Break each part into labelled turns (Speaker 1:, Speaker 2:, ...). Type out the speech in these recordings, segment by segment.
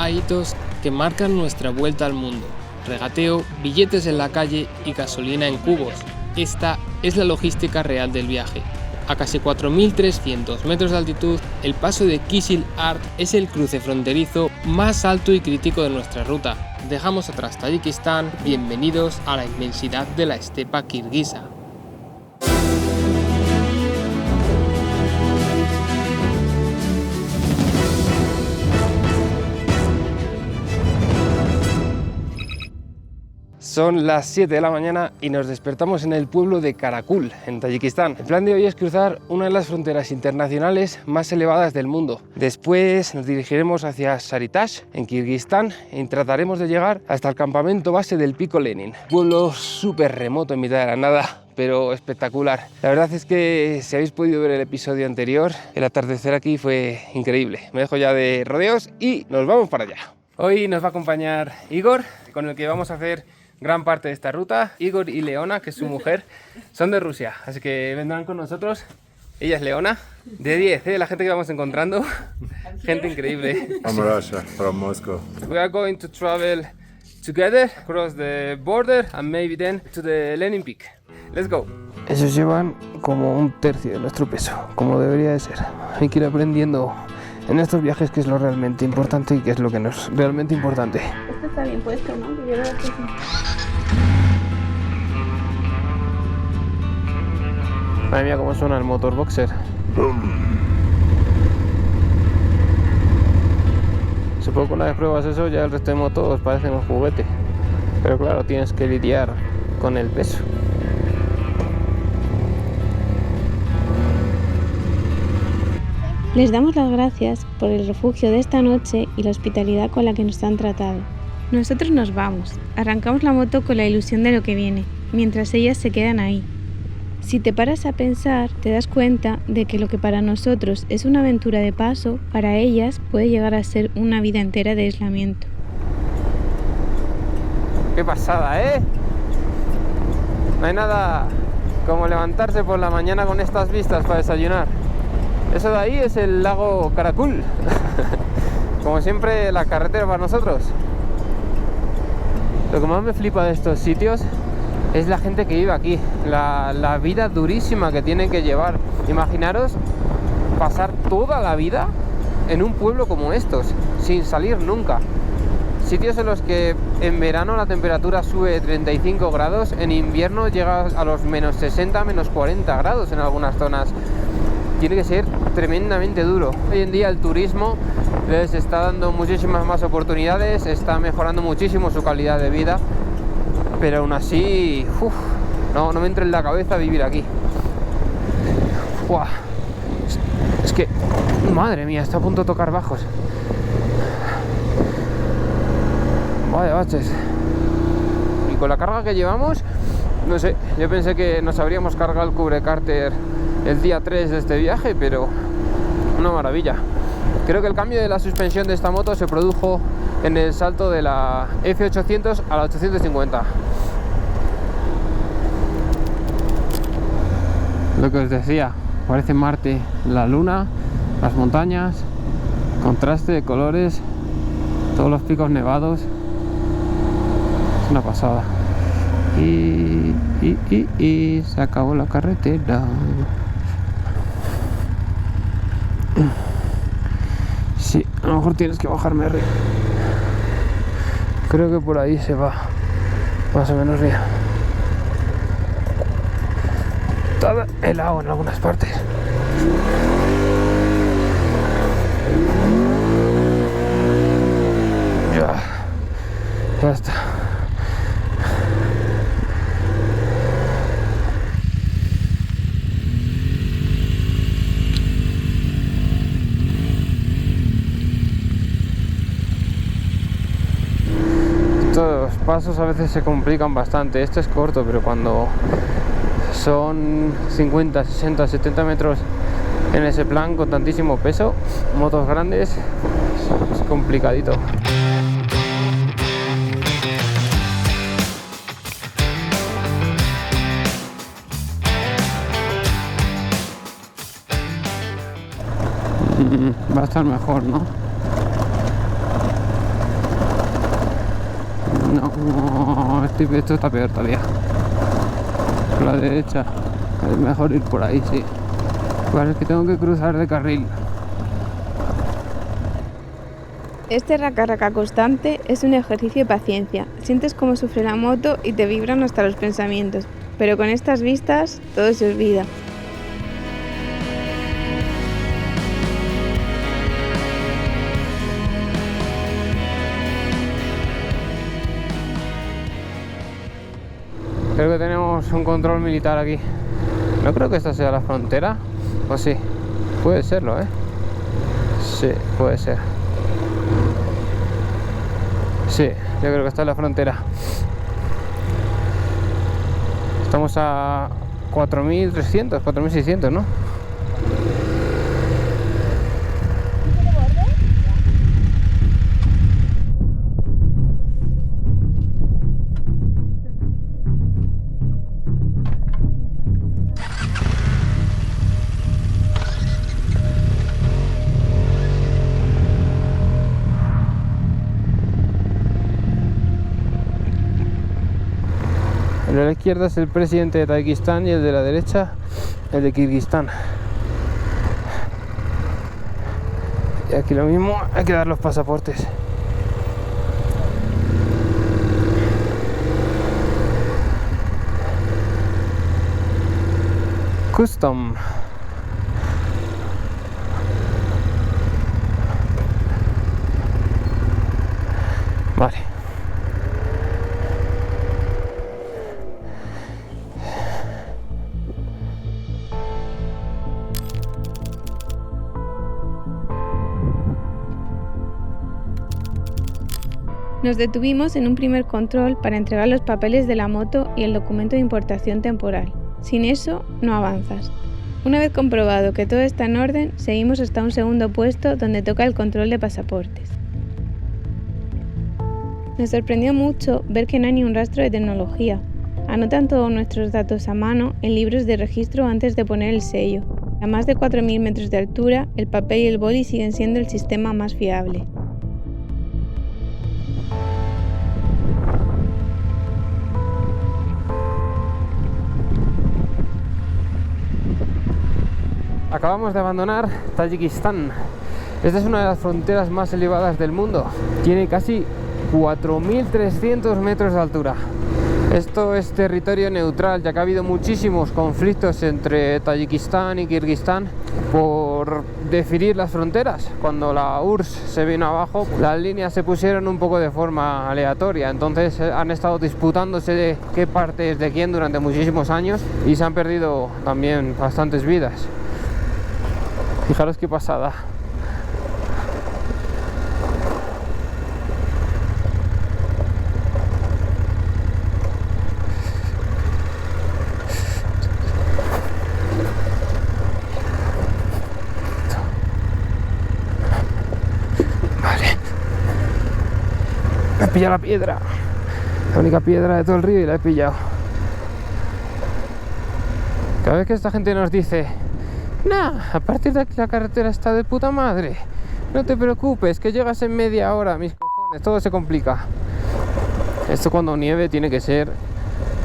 Speaker 1: hay hitos que marcan nuestra vuelta al mundo. Regateo, billetes en la calle y gasolina en cubos. Esta es la logística real del viaje. A casi 4.300 metros de altitud, el paso de Kyzyl Art es el cruce fronterizo más alto y crítico de nuestra ruta. Dejamos atrás Tayikistán, bienvenidos a la inmensidad de la estepa kirguisa. Son las 7 de la mañana y nos despertamos en el pueblo de Karakul, en Tayikistán. El plan de hoy es cruzar una de las fronteras internacionales más elevadas del mundo. Después nos dirigiremos hacia Saritash, en Kirguistán, y trataremos de llegar hasta el campamento base del Pico Lenin. Pueblo súper remoto en mitad de la nada, pero espectacular. La verdad es que si habéis podido ver el episodio anterior, el atardecer aquí fue increíble. Me dejo ya de rodeos y nos vamos para allá. Hoy nos va a acompañar Igor, con el que vamos a hacer gran parte de esta ruta. Igor y Leona, que es su mujer, son de Rusia, así que vendrán con nosotros. Ella es Leona, de 10, la gente que vamos encontrando, gente increíble.
Speaker 2: From Russia, from Moscow.
Speaker 1: We are going to travel together across the border and maybe then to the Lenin Peak. Let's go. Ellos llevan como un tercio de nuestro peso, como debería de ser. Hay que ir aprendiendo en estos viajes qué es lo realmente importante y qué es lo que no es realmente importante.
Speaker 3: Esto está bien puesto, ¿no? Yo creo que sí.
Speaker 1: Madre mía, cómo suena el motor boxer. Supongo que una vez pruebas eso, ya el resto de motos parecen un juguete. Pero claro, tienes que lidiar con el peso.
Speaker 3: Les damos las gracias por el refugio de esta noche y la hospitalidad con la que nos han tratado. Nosotros nos vamos, arrancamos la moto con la ilusión de lo que viene, mientras ellas se quedan ahí. Si te paras a pensar, te das cuenta de que lo que para nosotros es una aventura de paso, para ellas puede llegar a ser una vida entera de aislamiento.
Speaker 1: ¡Qué pasada, eh! No hay nada como levantarse por la mañana con estas vistas para desayunar. Eso de ahí es el lago Karakul. Como siempre, la carretera para nosotros. Lo que más me flipa de estos sitios es la gente que vive aquí, la vida durísima que tienen que llevar. Imaginaros pasar toda la vida en un pueblo como estos, sin salir nunca. Sitios en los que en verano la temperatura sube 35 grados, en invierno llega a los menos 60, menos 40 grados en algunas zonas. Tiene que ser tremendamente duro. Hoy en día el turismo les está dando muchísimas más oportunidades, está mejorando muchísimo su calidad de vida, pero aún así, no me entra en la cabeza vivir aquí. Es que, madre mía, está a punto de tocar bajos. Vaya baches. Y con la carga que llevamos, no sé, yo pensé que nos habríamos cargado el cubrecárter el día 3 de este viaje, pero una maravilla. Creo que el cambio de la suspensión de esta moto se produjo en el salto de la F800 a la 850. Lo que os decía, parece Marte, la luna, las montañas, contraste de colores, todos los picos nevados. Es una pasada. Y se acabó la carretera. Sí, a lo mejor tienes que bajarme arriba. Creo que por ahí se va más o menos bien. Está helado en algunas partes. Ya está. Estos pasos a veces se complican bastante. Este es corto, pero cuando son 50, 60, 70 metros en ese plan con tantísimo peso, motos grandes, es complicadito. Va a estar mejor, ¿no? No, esto está peor todavía. Por la derecha. Es mejor ir por ahí, sí. Pues es que tengo que cruzar de carril.
Speaker 3: Este raca-raca constante es un ejercicio de paciencia. Sientes cómo sufre la moto y te vibran hasta los pensamientos. Pero con estas vistas, todo se olvida.
Speaker 1: Creo que tenemos un control militar aquí. No creo que esta sea la frontera. ¿O sí? Puede serlo, ¿eh? Sí, puede ser. Sí, yo creo que esta es la frontera. Estamos a 4.300, 4.600, ¿no? El de la izquierda es el presidente de Tayikistán y el de la derecha el de Kirguistán. Y aquí lo mismo, hay que dar los pasaportes. Custom. Vale.
Speaker 3: Nos detuvimos en un primer control para entregar los papeles de la moto y el documento de importación temporal. Sin eso, no avanzas. Una vez comprobado que todo está en orden, seguimos hasta un segundo puesto donde toca el control de pasaportes. Nos sorprendió mucho ver que no hay ni un rastro de tecnología. Anotan todos nuestros datos a mano en libros de registro antes de poner el sello. A más de 4.000 metros de altura, el papel y el boli siguen siendo el sistema más fiable.
Speaker 1: Acabamos de abandonar Tayikistán. Esta es una de las fronteras más elevadas del mundo. Tiene casi 4.300 metros de altura. Esto es territorio neutral, ya que ha habido muchísimos conflictos entre Tayikistán y Kirguistán por definir las fronteras. Cuando la URSS se vino abajo, las líneas se pusieron un poco de forma aleatoria, entonces han estado disputándose de qué parte es de quién durante muchísimos años y se han perdido también bastantes vidas. Fijaros qué pasada. Vale. He pillado la piedra. La única piedra de todo el río y la he pillado. Cada vez que esta gente nos dice: nah, a partir de aquí la carretera está de puta madre, no te preocupes, que llegas en media hora, mis cojones, todo se complica. Esto cuando nieve tiene que ser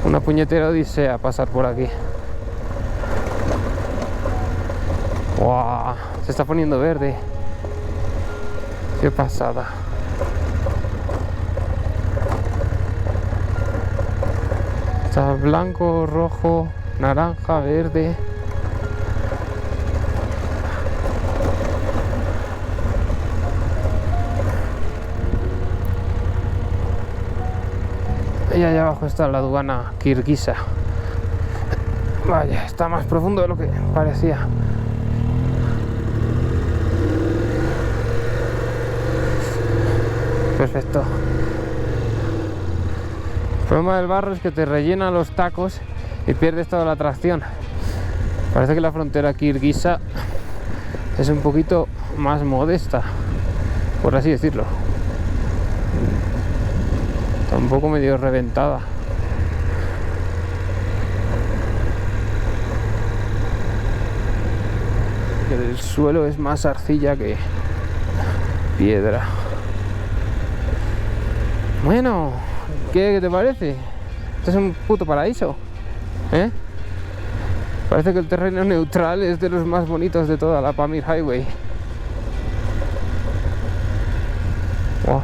Speaker 1: una puñetera odisea pasar por aquí. ¡Wow! Se está poniendo verde. ¡Qué pasada! Está blanco, rojo, naranja, verde. Y allá abajo está la aduana kirguisa. Vaya, está más profundo de lo que parecía. Perfecto. El problema del barro es que te rellena los tacos y pierdes toda la tracción. Parece que la frontera kirguisa es un poquito más modesta, por así decirlo. Un poco medio reventada. El suelo es más arcilla que piedra. Bueno, ¿Qué te parece? Esto es un puto paraíso, ¿eh? Parece que el terreno neutral es de los más bonitos de toda la Pamir Highway. Wow.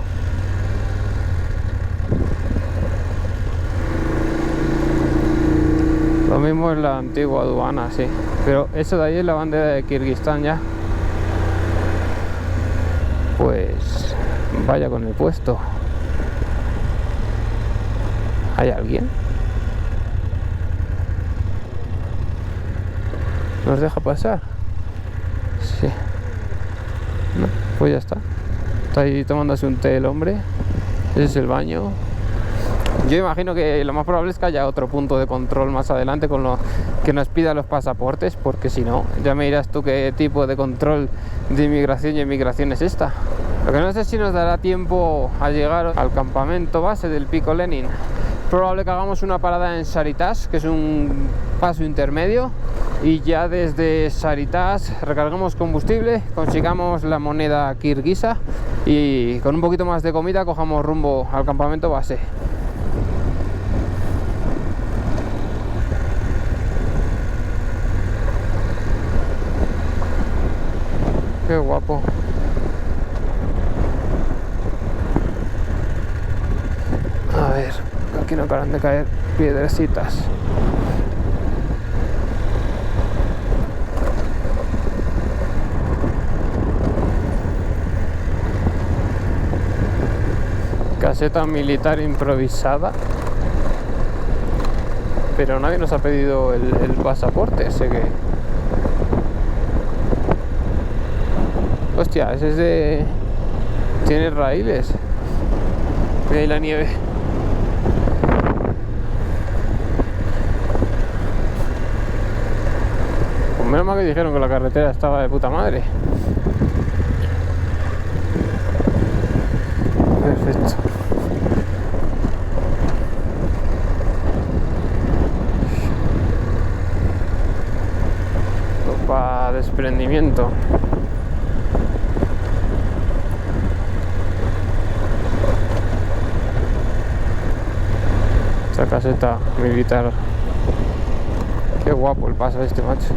Speaker 1: Lo mismo es la antigua aduana, sí. Pero eso de ahí es la bandera de Kirguistán ya. Pues vaya con el puesto. ¿Hay alguien? ¿Nos deja pasar? Sí. No, pues ya está. Está ahí tomándose un té el hombre. Ese es el baño. Yo imagino que lo más probable es que haya otro punto de control más adelante con lo que nos pida los pasaportes, porque si no, ya me dirás tú qué tipo de control de inmigración y emigración es esta. Lo que no sé si nos dará tiempo a llegar al campamento base del Pico Lenin. Probable que hagamos una parada en Saritas, que es un paso intermedio, y ya desde Saritas recarguemos combustible, consigamos la moneda kirguisa y con un poquito más de comida cojamos rumbo al campamento base. Qué guapo. A ver, aquí no paran de caer piedrecitas. Caseta militar improvisada. Pero nadie nos ha pedido el pasaporte, ese que... Hostia, ese es de... Tiene raíles. Mira ahí la nieve. Pues menos mal que dijeron que la carretera estaba de puta madre. Perfecto. Para desprendimiento. Esta caseta militar. Qué guapo el paso este, macho.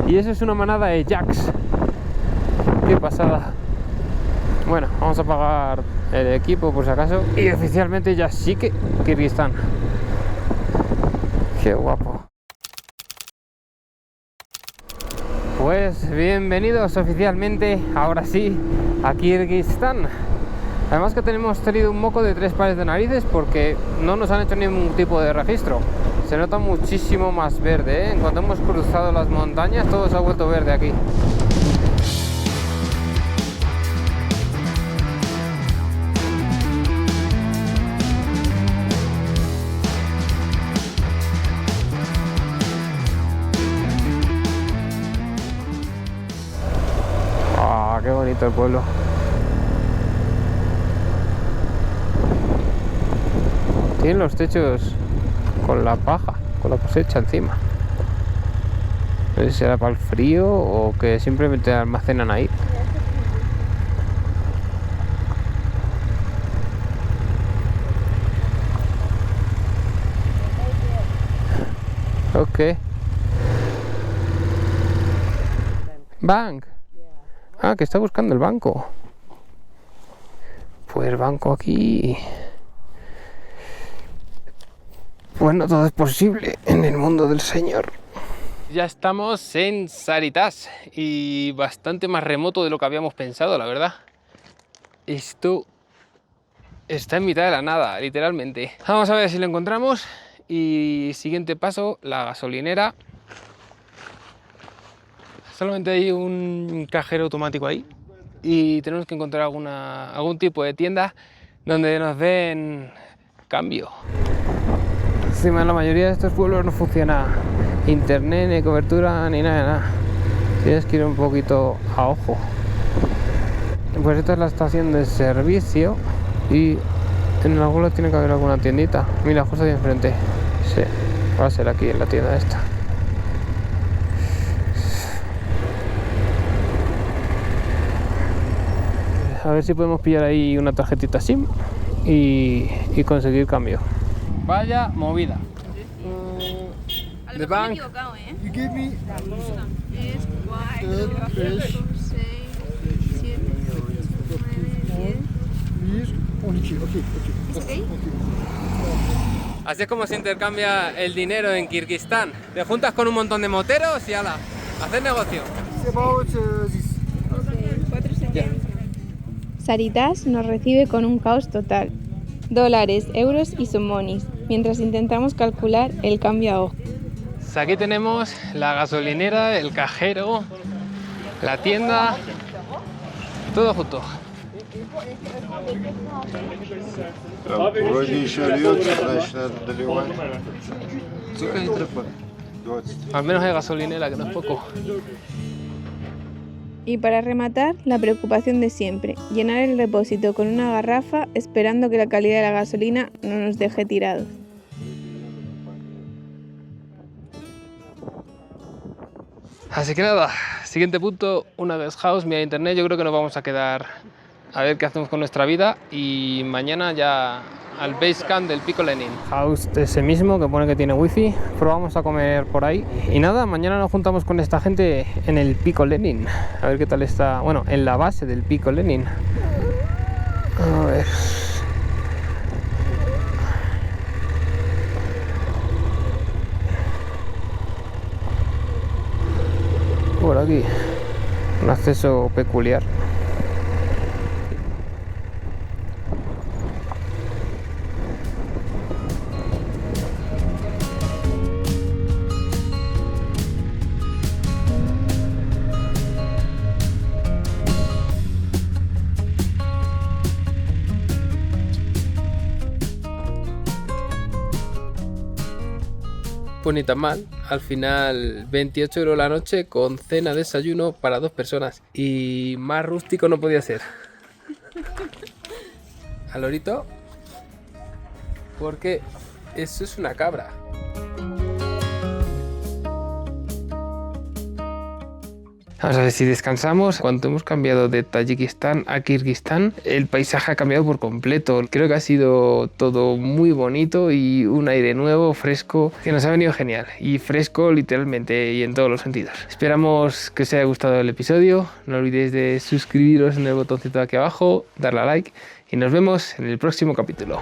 Speaker 1: Y eso es una manada de jacks. Qué pasada. Bueno, vamos a apagar el equipo por si acaso. Y oficialmente ya sí que Kirguistán. Qué guapo. Pues bienvenidos oficialmente, ahora sí, a Kirguistán. Además que tenemos tenido un moco de 3 pares de narices porque no nos han hecho ningún tipo de registro. Se nota muchísimo más verde, ¿eh? En cuanto hemos cruzado las montañas, todo se ha vuelto verde aquí. Ah, qué bonito el pueblo. Tienen los techos con la paja, con la cosecha encima. No sé si será para el frío o que simplemente almacenan ahí. Ok. Bank. Ah, que está buscando el banco. Pues banco aquí. Bueno, todo es posible en el mundo del Señor. Ya estamos en Saritas y bastante más remoto de lo que habíamos pensado, la verdad. Esto está en mitad de la nada, literalmente. Vamos a ver si lo encontramos. Y siguiente paso, la gasolinera. Solamente hay un cajero automático ahí y tenemos que encontrar algún tipo de tienda donde nos den cambio. Encima en la mayoría de estos pueblos no funciona internet, ni cobertura, ni nada de nada. Tienes que ir un poquito a ojo. Pues esta es la estación de servicio y en alguna tiene que haber alguna tiendita. Mira, justo ahí enfrente. Sí, va a ser aquí en la tienda esta. A ver si podemos pillar ahí una tarjetita SIM y conseguir cambio. Vaya movida.
Speaker 3: A lo
Speaker 1: The
Speaker 3: mejor me he
Speaker 1: bank.
Speaker 3: equivocado, ¿eh?
Speaker 2: You gave me
Speaker 3: Es 4, 5, 6, 7, 8, 9, 10.
Speaker 2: 12. Okay.
Speaker 3: ¿Es ok?
Speaker 1: Así es como se intercambia el dinero en Kirguistán. Te juntas con un montón de moteros y ala, hacer negocio.
Speaker 2: It's about this.
Speaker 3: 4,70. Saritas nos recibe con un caos total. Dólares, euros y sumonis, mientras intentamos calcular el cambio a ojo.
Speaker 1: Aquí tenemos la gasolinera, el cajero, la tienda, todo junto.
Speaker 4: Вроде еще льется, значит надо доливать. Сколько литров? 20.
Speaker 1: Al menos hay gasolinera, que no es poco.
Speaker 3: Y para rematar, la preocupación de siempre, llenar el depósito con una garrafa esperando que la calidad de la gasolina no nos deje tirados.
Speaker 1: Así que nada, siguiente punto, una guest house, mira internet. Yo creo que nos vamos a quedar a ver qué hacemos con nuestra vida y mañana ya al base camp del Pico Lenin. House ese mismo que pone que tiene wifi, probamos a comer por ahí y nada, mañana nos juntamos con esta gente en el Pico Lenin, a ver qué tal está, bueno, en la base del Pico Lenin. A ver. Por aquí, un acceso peculiar. Pues ni tan mal, al final 28 € la noche con cena, desayuno para 2 personas y más rústico no podía ser. Al lorito, porque eso es una cabra. Vamos a ver si descansamos. Cuando hemos cambiado de Tayikistán a Kirguistán, el paisaje ha cambiado por completo. Creo que ha sido todo muy bonito y un aire nuevo, fresco, que nos ha venido genial. Y fresco literalmente y en todos los sentidos. Esperamos que os haya gustado el episodio. No olvidéis de suscribiros en el botoncito de aquí abajo, darle a like y nos vemos en el próximo capítulo.